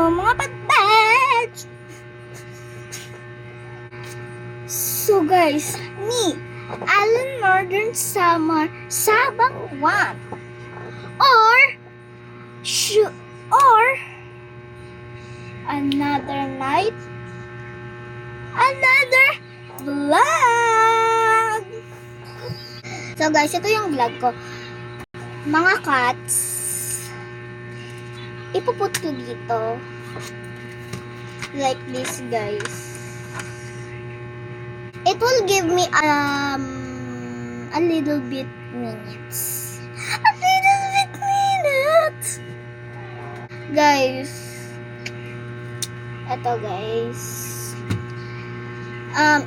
mga patbats! So guys, ni Alan Northern Summer Sabang 1 or another night, another vlog. So guys, ito yung vlog ko. Mga cats, ipuput ko dito like this guys. It will give me a little bit minutes. A little bit minutes. Guys. Ito guys.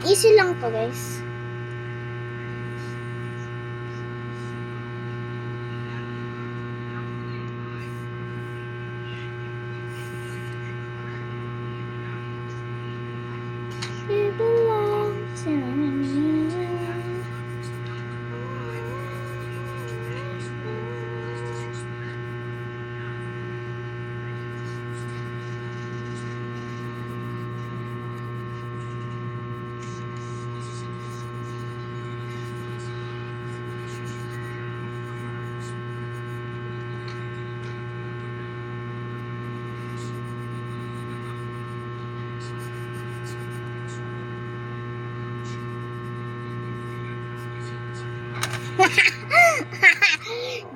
Easy lang to guys. You belong to me.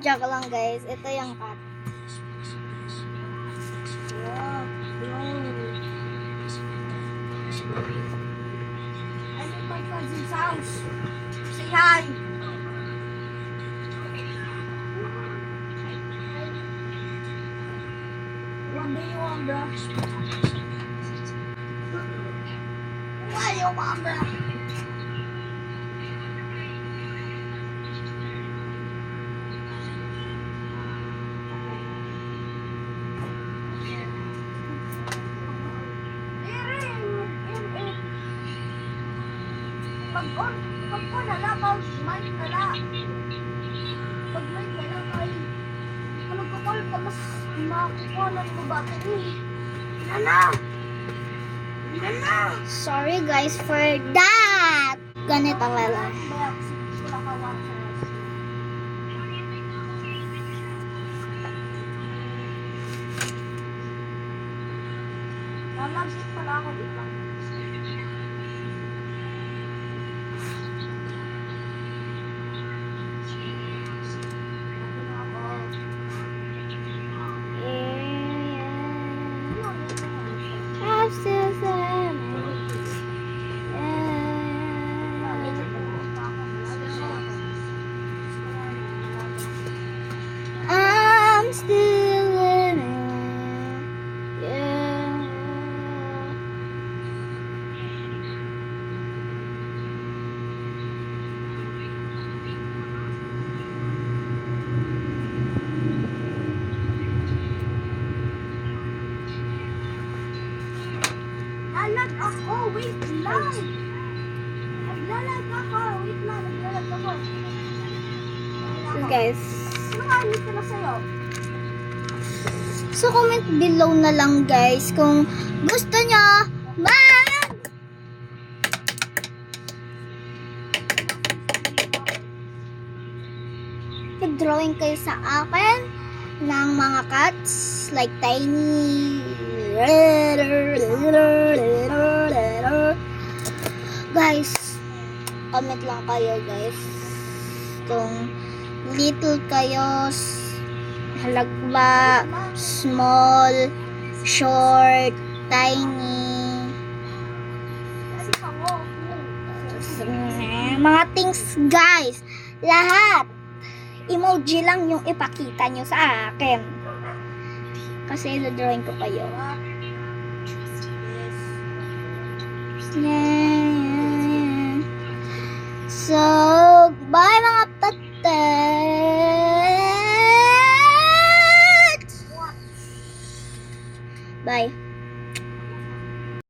Joke lang guys, ito yung cat. I'm in my cousin's house. Say hi. What do you want, bro? What do you want, bro? Pag ko nala, pag mic nala. Pag mic nala, kay ano ko call ka mas makukunan mo battery. Nana! Nana! Sorry guys for that. Ganito lang. Lalagsit pala ako dito. I'm still living. Yeah. Lalag ako, wait lang. Naglalag ako, wait lang, naglalag ako. So guys, Nakalit ka na sa'yo. so comment below na lang guys kung gusto nyo mag-drawing kayo sa akin ng mga cats like tiny. Guys, comment lang kayo guys kung little kayo, halagba, small, short, tiny, mga things guys, lahat emoji lang yung ipakita nyo sa akin kasi drawing ko kayo. Yan.